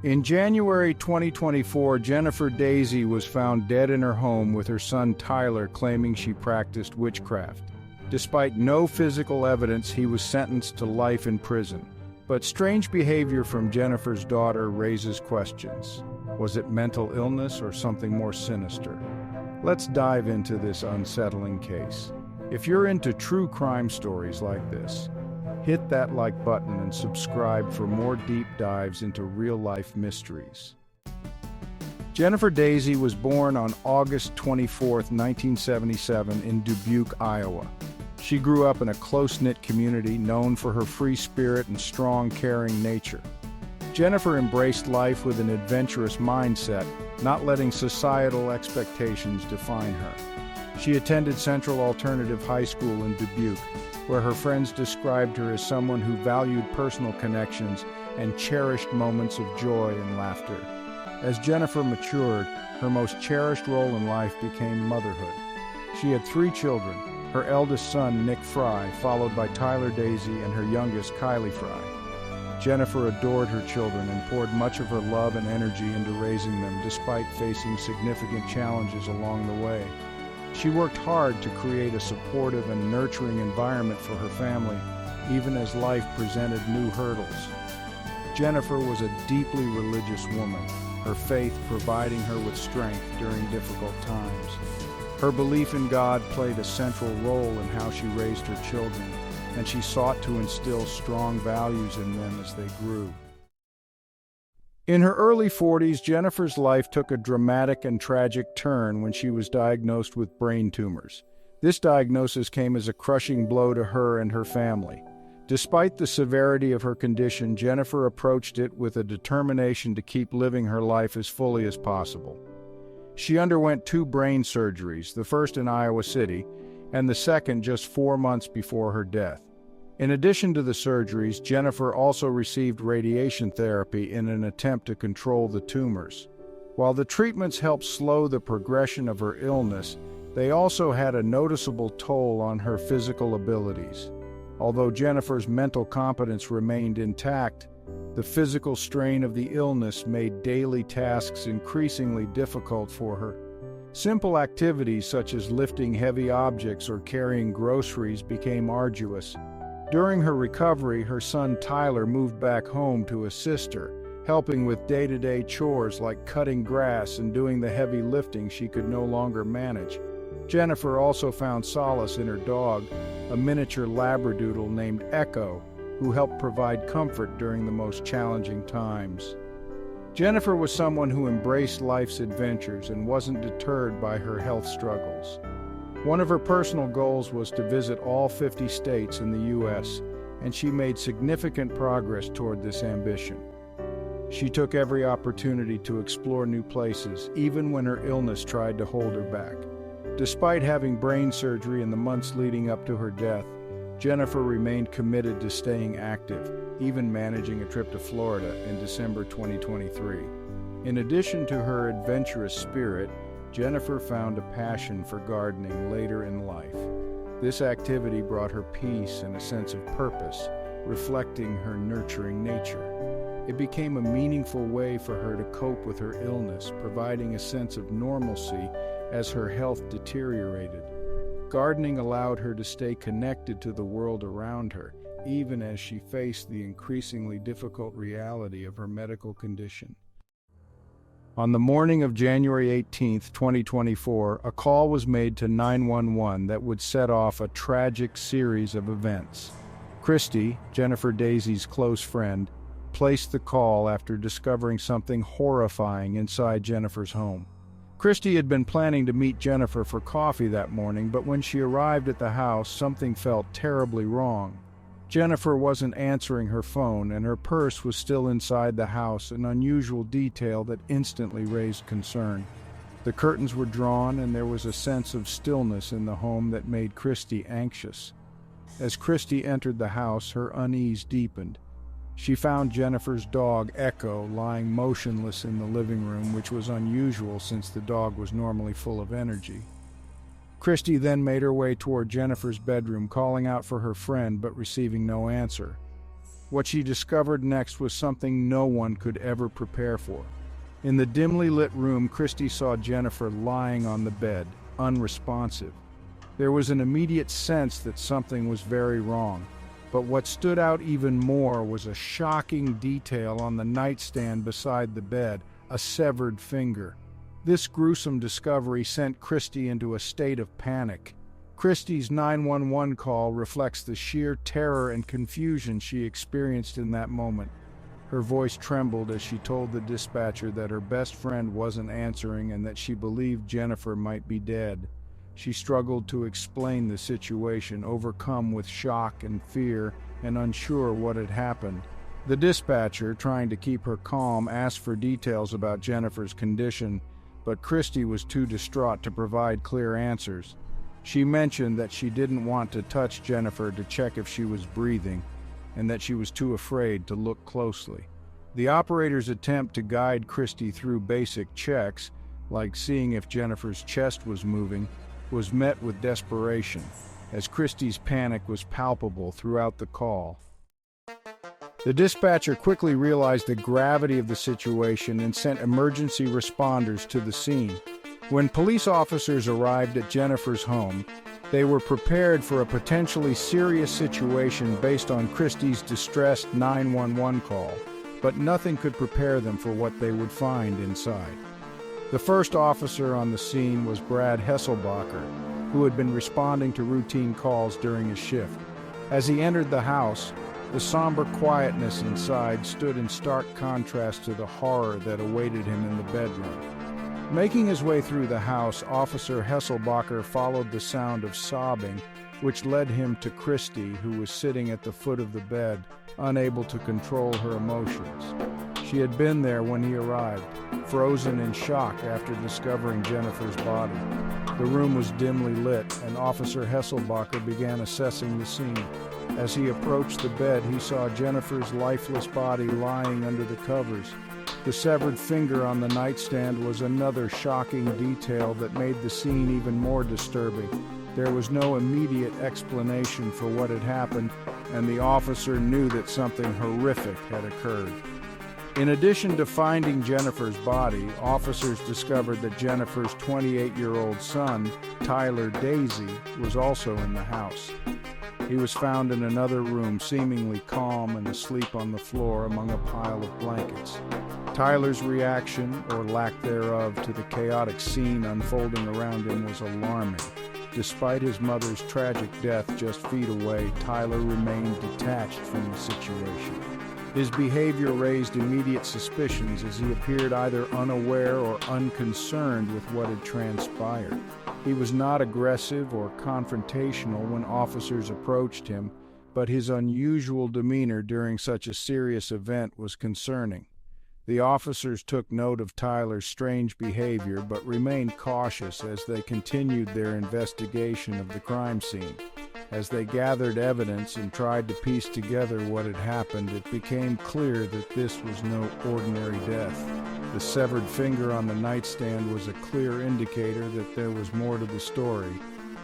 In January 2024, Jennifer Dazey was found dead in her home with her son Tyler claiming she practiced witchcraft. Despite no physical evidence, he was sentenced to life in prison. But strange behavior from Jennifer's daughter raises questions. Was it mental illness or something more sinister? Let's dive into this unsettling case. If you're into true crime stories like this, hit that like button and subscribe for more deep dives into real-life mysteries. Jennifer Dazey was born on August 24, 1977 in Dubuque, Iowa. She grew up in a close-knit community known for her free spirit and strong, caring nature. Jennifer embraced life with an adventurous mindset, not letting societal expectations define her. She attended Central Alternative High School in Dubuque, where her friends described her as someone who valued personal connections and cherished moments of joy and laughter. As Jennifer matured, her most cherished role in life became motherhood. She had 3 children, her eldest son, Nick Fry, followed by Tyler Dazey and her youngest, Kylie Fry. Jennifer adored her children and poured much of her love and energy into raising them despite facing significant challenges along the way. She worked hard to create a supportive and nurturing environment for her family, even as life presented new hurdles. Jennifer was a deeply religious woman, her faith providing her with strength during difficult times. Her belief in God played a central role in how she raised her children, and she sought to instill strong values in them as they grew. In her early 40s, Jennifer's life took a dramatic and tragic turn when she was diagnosed with brain tumors. This diagnosis came as a crushing blow to her and her family. Despite the severity of her condition, Jennifer approached it with a determination to keep living her life as fully as possible. She underwent 2 brain surgeries, the first in Iowa City, and the second just 4 months before her death. In addition to the surgeries, Jennifer also received radiation therapy in an attempt to control the tumors. While the treatments helped slow the progression of her illness, they also had a noticeable toll on her physical abilities. Although Jennifer's mental competence remained intact, the physical strain of the illness made daily tasks increasingly difficult for her. Simple activities such as lifting heavy objects or carrying groceries became arduous. During her recovery, her son Tyler moved back home to assist her, helping with day-to-day chores like cutting grass and doing the heavy lifting she could no longer manage. Jennifer also found solace in her dog, a miniature labradoodle named Echo, who helped provide comfort during the most challenging times. Jennifer was someone who embraced life's adventures and wasn't deterred by her health struggles. One of her personal goals was to visit all 50 states in the U.S., and she made significant progress toward this ambition. She took every opportunity to explore new places, even when her illness tried to hold her back. Despite having brain surgery in the months leading up to her death, Jennifer remained committed to staying active, even managing a trip to Florida in December 2023. In addition to her adventurous spirit, Jennifer found a passion for gardening later in life. This activity brought her peace and a sense of purpose, reflecting her nurturing nature. It became a meaningful way for her to cope with her illness, providing a sense of normalcy as her health deteriorated. Gardening allowed her to stay connected to the world around her, even as she faced the increasingly difficult reality of her medical condition. On the morning of January 18, 2024, a call was made to 911 that would set off a tragic series of events. Christy, Jennifer Dazey's close friend, placed the call after discovering something horrifying inside Jennifer's home. Christy had been planning to meet Jennifer for coffee that morning, but when she arrived at the house, something felt terribly wrong. Jennifer wasn't answering her phone, and her purse was still inside the house, an unusual detail that instantly raised concern. The curtains were drawn, and there was a sense of stillness in the home that made Christy anxious. As Christy entered the house, her unease deepened. She found Jennifer's dog, Echo, lying motionless in the living room, which was unusual since the dog was normally full of energy. Christy then made her way toward Jennifer's bedroom, calling out for her friend but receiving no answer. What she discovered next was something no one could ever prepare for. In the dimly lit room, Christy saw Jennifer lying on the bed, unresponsive. There was an immediate sense that something was very wrong, but what stood out even more was a shocking detail on the nightstand beside the bed, a severed finger. This gruesome discovery sent Christy into a state of panic. Christy's 911 call reflects the sheer terror and confusion she experienced in that moment. Her voice trembled as she told the dispatcher that her best friend wasn't answering and that she believed Jennifer might be dead. She struggled to explain the situation, overcome with shock and fear and unsure what had happened. The dispatcher, trying to keep her calm, asked for details about Jennifer's condition, but Christy was too distraught to provide clear answers. She mentioned that she didn't want to touch Jennifer to check if she was breathing, and that she was too afraid to look closely. The operator's attempt to guide Christy through basic checks, like seeing if Jennifer's chest was moving, was met with desperation, as Christy's panic was palpable throughout the call. The dispatcher quickly realized the gravity of the situation and sent emergency responders to the scene. When police officers arrived at Jennifer's home, they were prepared for a potentially serious situation based on Christy's distressed 911 call, but nothing could prepare them for what they would find inside. The first officer on the scene was Brad Hesselbacher, who had been responding to routine calls during his shift. As he entered the house, the somber quietness inside stood in stark contrast to the horror that awaited him in the bedroom. Making his way through the house, Officer Hesselbacher followed the sound of sobbing, which led him to Christy, who was sitting at the foot of the bed, unable to control her emotions. She had been there when he arrived, frozen in shock after discovering Jennifer's body. The room was dimly lit, and Officer Hesselbacher began assessing the scene. As he approached the bed, he saw Jennifer's lifeless body lying under the covers. The severed finger on the nightstand was another shocking detail that made the scene even more disturbing. There was no immediate explanation for what had happened, and the officer knew that something horrific had occurred. In addition to finding Jennifer's body, officers discovered that Jennifer's 28-year-old son, Tyler Dazey, was also in the house. He was found in another room, seemingly calm and asleep on the floor among a pile of blankets. Tyler's reaction, or lack thereof, to the chaotic scene unfolding around him was alarming. Despite his mother's tragic death just feet away, Tyler remained detached from the situation. His behavior raised immediate suspicions as he appeared either unaware or unconcerned with what had transpired. He was not aggressive or confrontational when officers approached him, but his unusual demeanor during such a serious event was concerning. The officers took note of Tyler's strange behavior but remained cautious as they continued their investigation of the crime scene. As they gathered evidence and tried to piece together what had happened, it became clear that this was no ordinary death. The severed finger on the nightstand was a clear indicator that there was more to the story,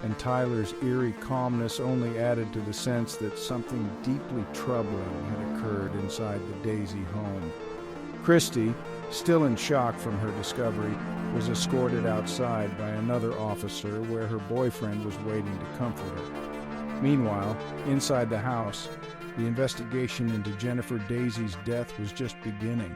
and Tyler's eerie calmness only added to the sense that something deeply troubling had occurred inside the Dazey home. Christy, still in shock from her discovery, was escorted outside by another officer where her boyfriend was waiting to comfort her. Meanwhile, inside the house, the investigation into Jennifer Dazey's death was just beginning.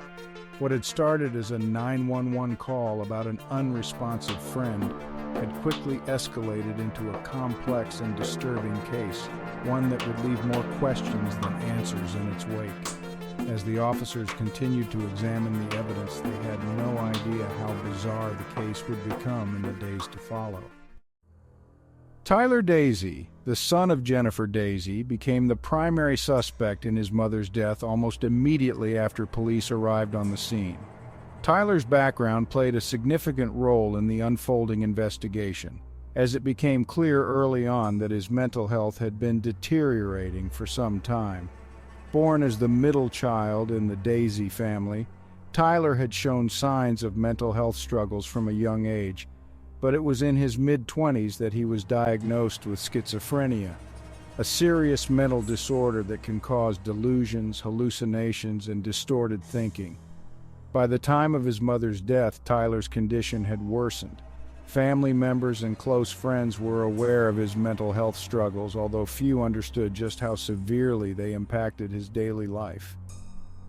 What had started as a 911 call about an unresponsive friend had quickly escalated into a complex and disturbing case, one that would leave more questions than answers in its wake. As the officers continued to examine the evidence, they had no idea how bizarre the case would become in the days to follow. Tyler Dazey, the son of Jennifer Dazey, became the primary suspect in his mother's death almost immediately after police arrived on the scene. Tyler's background played a significant role in the unfolding investigation, as it became clear early on that his mental health had been deteriorating for some time. Born as the middle child in the Dazey family, Tyler had shown signs of mental health struggles from a young age, but it was in his mid-20s that he was diagnosed with schizophrenia. a serious mental disorder that can cause delusions, hallucinations, and distorted thinking. By the time of his mother's death, Tyler's condition had worsened. Family members and close friends were aware of his mental health struggles, although few understood just how severely they impacted his daily life.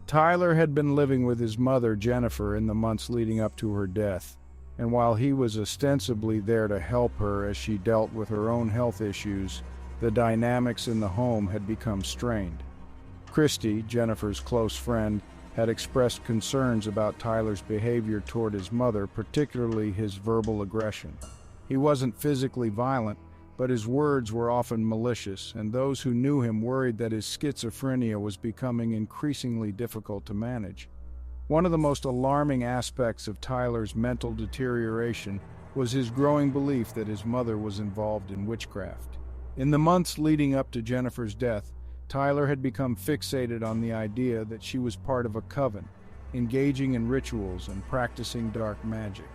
Tyler had been living with his mother, Jennifer, in the months leading up to her death, and while he was ostensibly there to help her as she dealt with her own health issues, the dynamics in the home had become strained. Christy, Jennifer's close friend, had expressed concerns about Tyler's behavior toward his mother, particularly his verbal aggression. He wasn't physically violent, but his words were often malicious, and those who knew him worried that his schizophrenia was becoming increasingly difficult to manage. One of the most alarming aspects of Tyler's mental deterioration was his growing belief that his mother was involved in witchcraft. In the months leading up to Jennifer's death, Tyler had become fixated on the idea that she was part of a coven, engaging in rituals and practicing dark magic.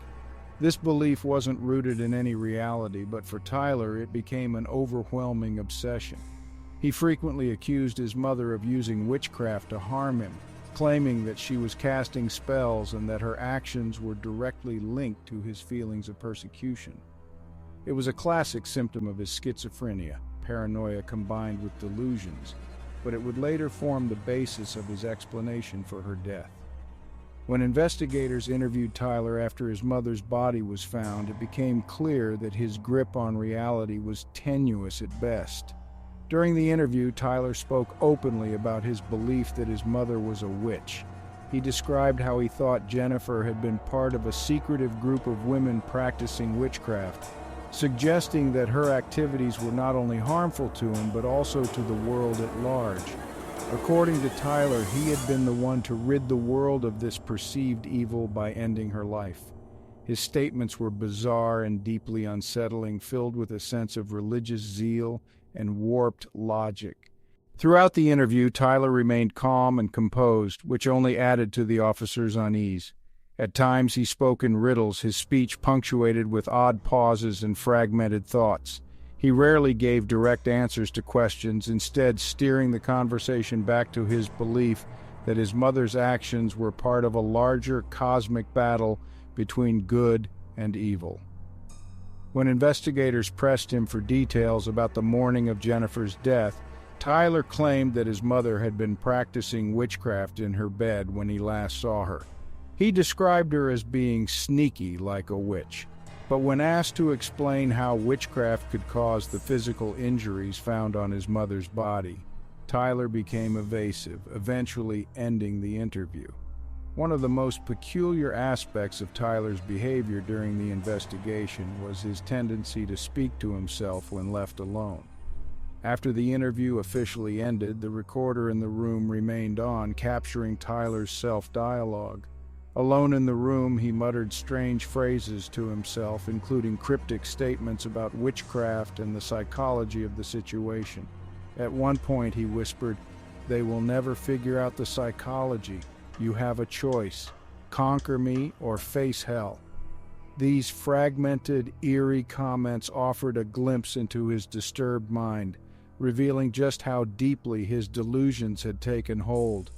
This belief wasn't rooted in any reality, but for Tyler it became an overwhelming obsession. He frequently accused his mother of using witchcraft to harm him, claiming that she was casting spells and that her actions were directly linked to his feelings of persecution. It was a classic symptom of his schizophrenia, paranoia combined with delusions, but it would later form the basis of his explanation for her death. When investigators interviewed Tyler after his mother's body was found, it became clear that his grip on reality was tenuous at best. During the interview, Tyler spoke openly about his belief that his mother was a witch. He described how he thought Jennifer had been part of a secretive group of women practicing witchcraft, suggesting that her activities were not only harmful to him but also to the world at large. According to Tyler, he had been the one to rid the world of this perceived evil by ending her life. His statements were bizarre and deeply unsettling, filled with a sense of religious zeal and warped logic. Throughout the interview, Tyler remained calm and composed, which only added to the officer's unease. At times he spoke in riddles, his speech punctuated with odd pauses and fragmented thoughts. He rarely gave direct answers to questions, instead steering the conversation back to his belief that his mother's actions were part of a larger cosmic battle between good and evil. When investigators pressed him for details about the morning of Jennifer's death, Tyler claimed that his mother had been practicing witchcraft in her bed when he last saw her. He described her as being sneaky like a witch, but when asked to explain how witchcraft could cause the physical injuries found on his mother's body, Tyler became evasive, eventually ending the interview. One of the most peculiar aspects of Tyler's behavior during the investigation was his tendency to speak to himself when left alone. After the interview officially ended, the recorder in the room remained on, capturing Tyler's self-dialogue. Alone in the room, he muttered strange phrases to himself, including cryptic statements about witchcraft and the psychology of the situation. At one point, he whispered, "They will never figure out the psychology. You have a choice. Conquer me or face hell." These fragmented, eerie comments offered a glimpse into his disturbed mind, revealing just how deeply his delusions had taken hold.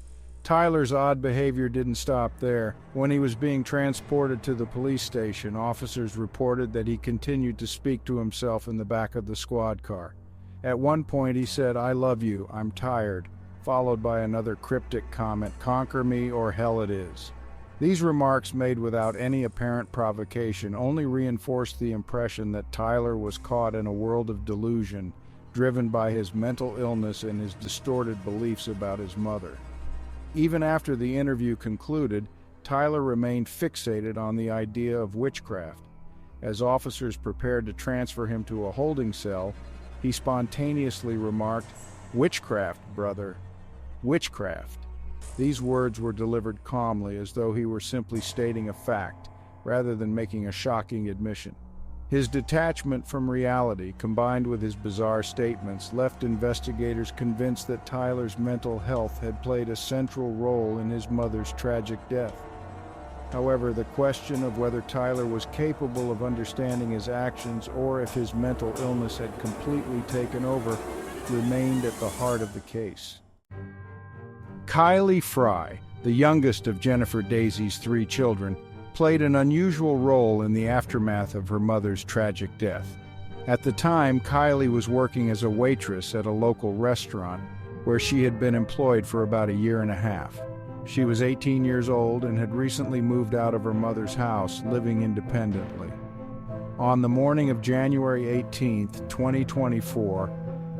Tyler's odd behavior didn't stop there. When he was being transported to the police station, officers reported that he continued to speak to himself in the back of the squad car. At one point he said, "I love you, I'm tired," followed by another cryptic comment, "Conquer me or hell it is." These remarks, made without any apparent provocation, only reinforced the impression that Tyler was caught in a world of delusion, driven by his mental illness and his distorted beliefs about his mother. Even after the interview concluded, Tyler remained fixated on the idea of witchcraft. As officers prepared to transfer him to a holding cell, he spontaneously remarked, "Witchcraft, brother. Witchcraft." These words were delivered calmly, as though he were simply stating a fact, rather than making a shocking admission. His detachment from reality, combined with his bizarre statements, left investigators convinced that Tyler's mental health had played a central role in his mother's tragic death. However, the question of whether Tyler was capable of understanding his actions or if his mental illness had completely taken over remained at the heart of the case. Kylie Fry, the youngest of Jennifer Dazey's 3 children, played an unusual role in the aftermath of her mother's tragic death. At the time, Kylie was working as a waitress at a local restaurant where she had been employed for about a year and a half. She was 18 years old and had recently moved out of her mother's house, living independently. On the morning of January 18, 2024,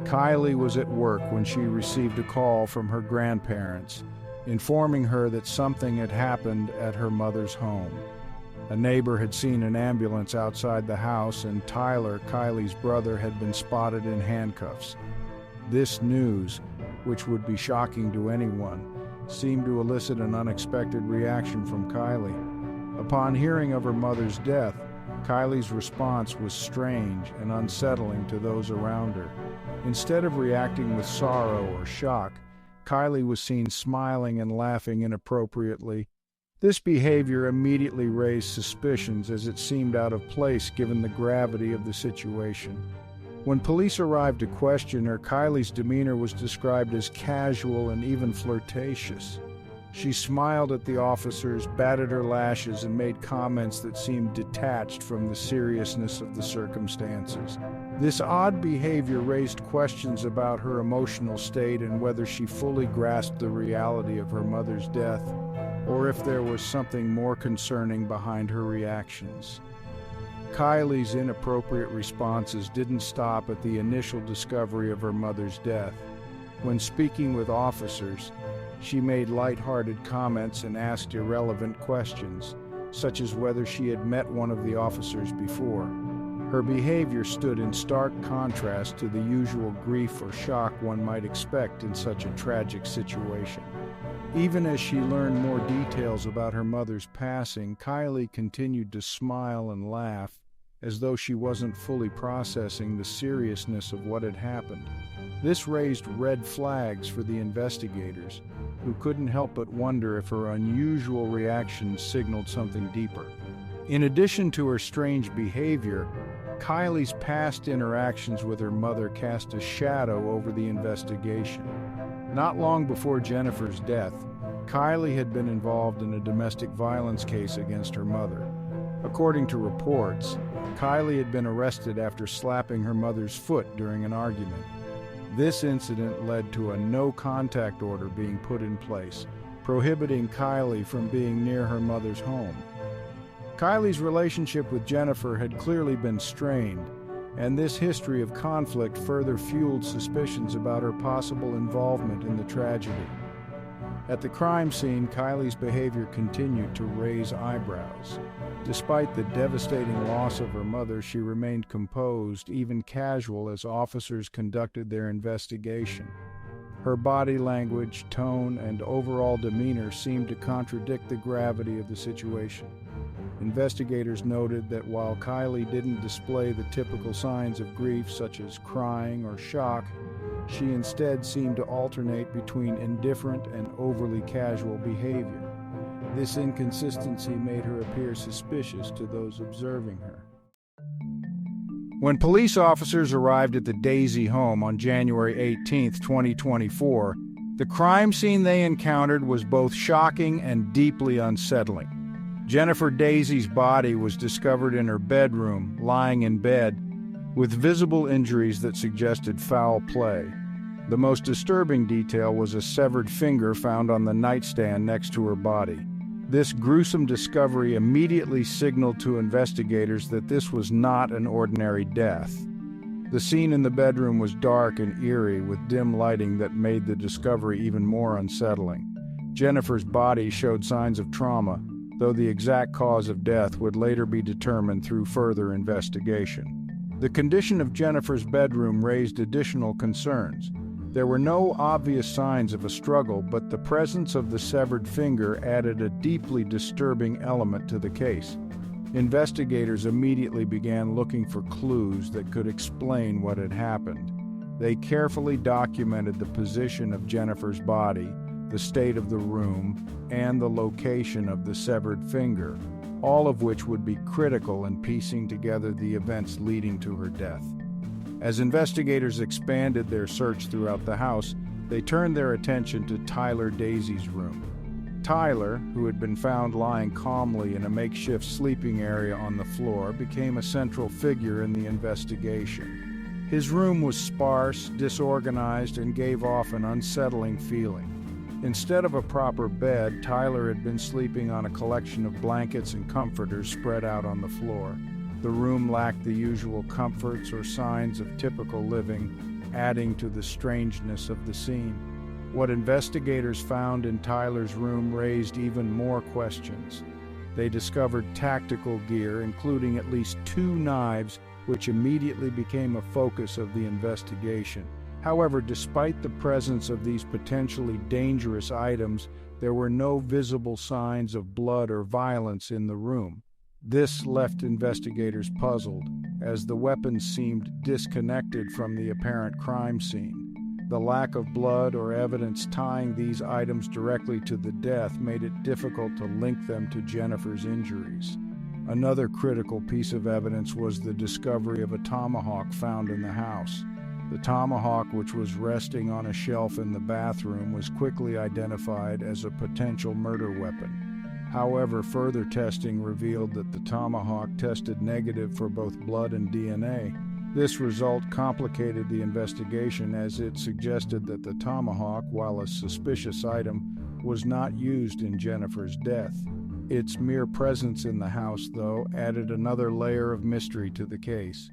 Kylie was at work when she received a call from her grandparents, informing her that something had happened at her mother's home. A neighbor had seen an ambulance outside the house, and Tyler, Kylie's brother, had been spotted in handcuffs. This news, which would be shocking to anyone, seemed to elicit an unexpected reaction from Kylie. Upon hearing of her mother's death, Kylie's response was strange and unsettling to those around her. Instead of reacting with sorrow or shock, Kylie was seen smiling and laughing inappropriately. This behavior immediately raised suspicions, as it seemed out of place given the gravity of the situation. When police arrived to question her, Kylie's demeanor was described as casual and even flirtatious. She smiled at the officers, batted her lashes, and made comments that seemed detached from the seriousness of the circumstances. This odd behavior raised questions about her emotional state and whether she fully grasped the reality of her mother's death, or if there was something more concerning behind her reactions. Kylie's inappropriate responses didn't stop at the initial discovery of her mother's death. When speaking with officers, she made lighthearted comments and asked irrelevant questions, such as whether she had met one of the officers before. Her behavior stood in stark contrast to the usual grief or shock one might expect in such a tragic situation. Even as she learned more details about her mother's passing, Kylie continued to smile and laugh, as though she wasn't fully processing the seriousness of what had happened. This raised red flags for the investigators, who couldn't help but wonder if her unusual reaction signaled something deeper. In addition to her strange behavior, Kylie's past interactions with her mother cast a shadow over the investigation. Not long before Jennifer's death, Kylie had been involved in a domestic violence case against her mother. According to reports, Kylie had been arrested after slapping her mother's foot during an argument. This incident led to a no-contact order being put in place, prohibiting Kylie from being near her mother's home. Kylie's relationship with Jennifer had clearly been strained, and this history of conflict further fueled suspicions about her possible involvement in the tragedy. At the crime scene, Kylie's behavior continued to raise eyebrows. Despite the devastating loss of her mother, she remained composed, even casual, as officers conducted their investigation. Her body language, tone, and overall demeanor seemed to contradict the gravity of the situation. Investigators noted that while Kylie didn't display the typical signs of grief, such as crying or shock, she instead seemed to alternate between indifferent and overly casual behavior. This inconsistency made her appear suspicious to those observing her. When police officers arrived at the Dazey home on January 18, 2024, the crime scene they encountered was both shocking and deeply unsettling. Jennifer Dazey's body was discovered in her bedroom, lying in bed, with visible injuries that suggested foul play. The most disturbing detail was a severed finger found on the nightstand next to her body. This gruesome discovery immediately signaled to investigators that this was not an ordinary death. The scene in the bedroom was dark and eerie, with dim lighting that made the discovery even more unsettling. Jennifer's body showed signs of trauma, though the exact cause of death would later be determined through further investigation. The condition of Jennifer's bedroom raised additional concerns. There were no obvious signs of a struggle, but the presence of the severed finger added a deeply disturbing element to the case. Investigators immediately began looking for clues that could explain what had happened. They carefully documented the position of Jennifer's body, the state of the room, and the location of the severed finger, all of which would be critical in piecing together the events leading to her death. As investigators expanded their search throughout the house, they turned their attention to Tyler Dazey's room. Tyler, who had been found lying calmly in a makeshift sleeping area on the floor, became a central figure in the investigation. His room was sparse, disorganized, and gave off an unsettling feeling. Instead of a proper bed, Tyler had been sleeping on a collection of blankets and comforters spread out on the floor. The room lacked the usual comforts or signs of typical living, adding to the strangeness of the scene. What investigators found in Tyler's room raised even more questions. They discovered tactical gear, including at least 2 knives, which immediately became a focus of the investigation. However, despite the presence of these potentially dangerous items, there were no visible signs of blood or violence in the room. This left investigators puzzled, as the weapons seemed disconnected from the apparent crime scene. The lack of blood or evidence tying these items directly to the death made it difficult to link them to Jennifer's injuries. Another critical piece of evidence was the discovery of a tomahawk found in the house. The tomahawk, which was resting on a shelf in the bathroom, was quickly identified as a potential murder weapon. However, further testing revealed that the tomahawk tested negative for both blood and DNA. This result complicated the investigation, as it suggested that the tomahawk, while a suspicious item, was not used in Jennifer's death. Its mere presence in the house, though, added another layer of mystery to the case.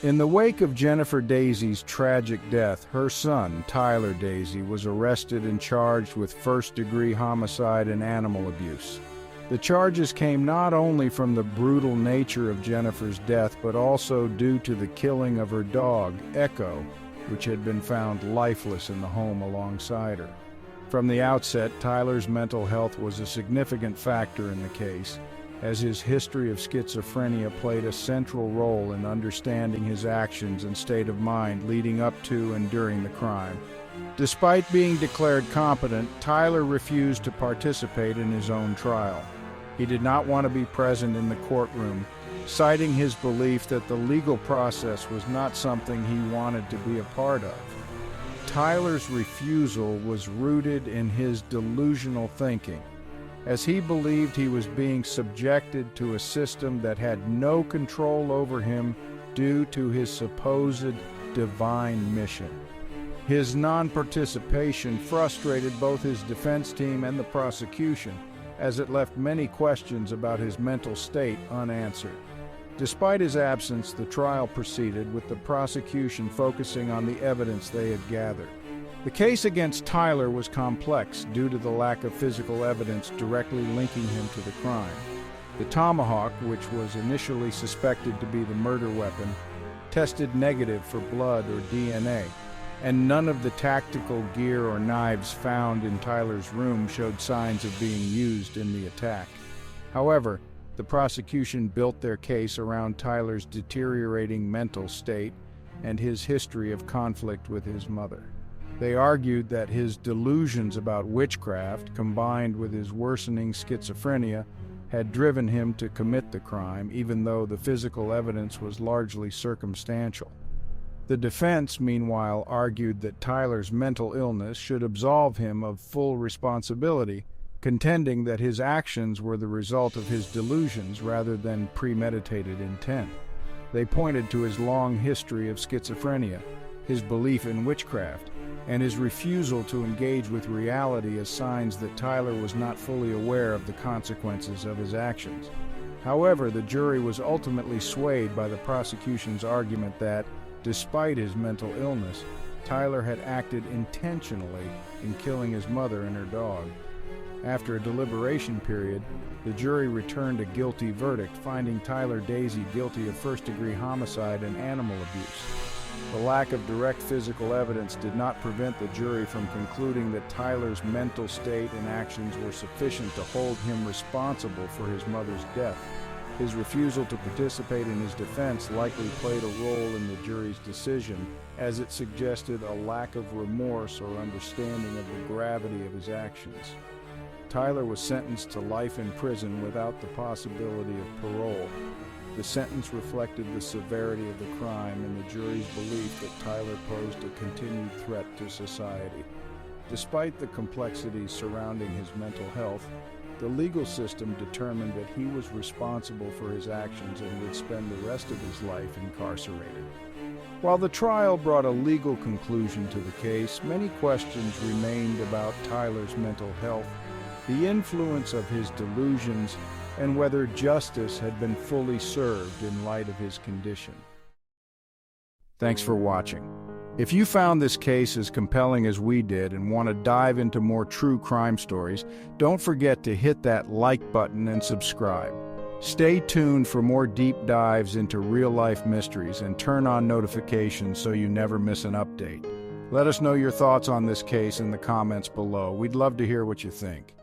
In the wake of Jennifer Dazey's tragic death, her son, Tyler Dazey, was arrested and charged with first-degree homicide and animal abuse. The charges came not only from the brutal nature of Jennifer's death, but also due to the killing of her dog, Echo, which had been found lifeless in the home alongside her. From the outset, Tyler's mental health was a significant factor in the case, as his history of schizophrenia played a central role in understanding his actions and state of mind leading up to and during the crime. Despite being declared competent, Tyler refused to participate in his own trial. He did not want to be present in the courtroom, citing his belief that the legal process was not something he wanted to be a part of. Tyler's refusal was rooted in his delusional thinking, as he believed he was being subjected to a system that had no control over him due to his supposed divine mission. His non-participation frustrated both his defense team and the prosecution, as it left many questions about his mental state unanswered. Despite his absence, the trial proceeded, with the prosecution focusing on the evidence they had gathered. The case against Tyler was complex due to the lack of physical evidence directly linking him to the crime. The tomahawk, which was initially suspected to be the murder weapon, tested negative for blood or DNA, and none of the tactical gear or knives found in Tyler's room showed signs of being used in the attack. However, the prosecution built their case around Tyler's deteriorating mental state and his history of conflict with his mother. They argued that his delusions about witchcraft, combined with his worsening schizophrenia, had driven him to commit the crime, even though the physical evidence was largely circumstantial. The defense, meanwhile, argued that Tyler's mental illness should absolve him of full responsibility, contending that his actions were the result of his delusions rather than premeditated intent. They pointed to his long history of schizophrenia, his belief in witchcraft, and his refusal to engage with reality as signs that Tyler was not fully aware of the consequences of his actions. However, the jury was ultimately swayed by the prosecution's argument that, despite his mental illness, Tyler had acted intentionally in killing his mother and her dog. After a deliberation period, the jury returned a guilty verdict, finding Tyler Dazey guilty of first-degree homicide and animal abuse. The lack of direct physical evidence did not prevent the jury from concluding that Tyler's mental state and actions were sufficient to hold him responsible for his mother's death. His refusal to participate in his defense likely played a role in the jury's decision, as it suggested a lack of remorse or understanding of the gravity of his actions. Tyler was sentenced to life in prison without the possibility of parole. The sentence reflected the severity of the crime and the jury's belief that Tyler posed a continued threat to society. Despite the complexities surrounding his mental health, the legal system determined that he was responsible for his actions and would spend the rest of his life incarcerated. While the trial brought a legal conclusion to the case, many questions remained about Tyler's mental health, the influence of his delusions, and whether justice had been fully served in light of his condition. Thanks for watching. If you found this case as compelling as we did and want to dive into more true crime stories, don't forget to hit that like button and subscribe. Stay tuned for more deep dives into real-life mysteries and turn on notifications so you never miss an update. Let us know your thoughts on this case in the comments below. We'd love to hear what you think.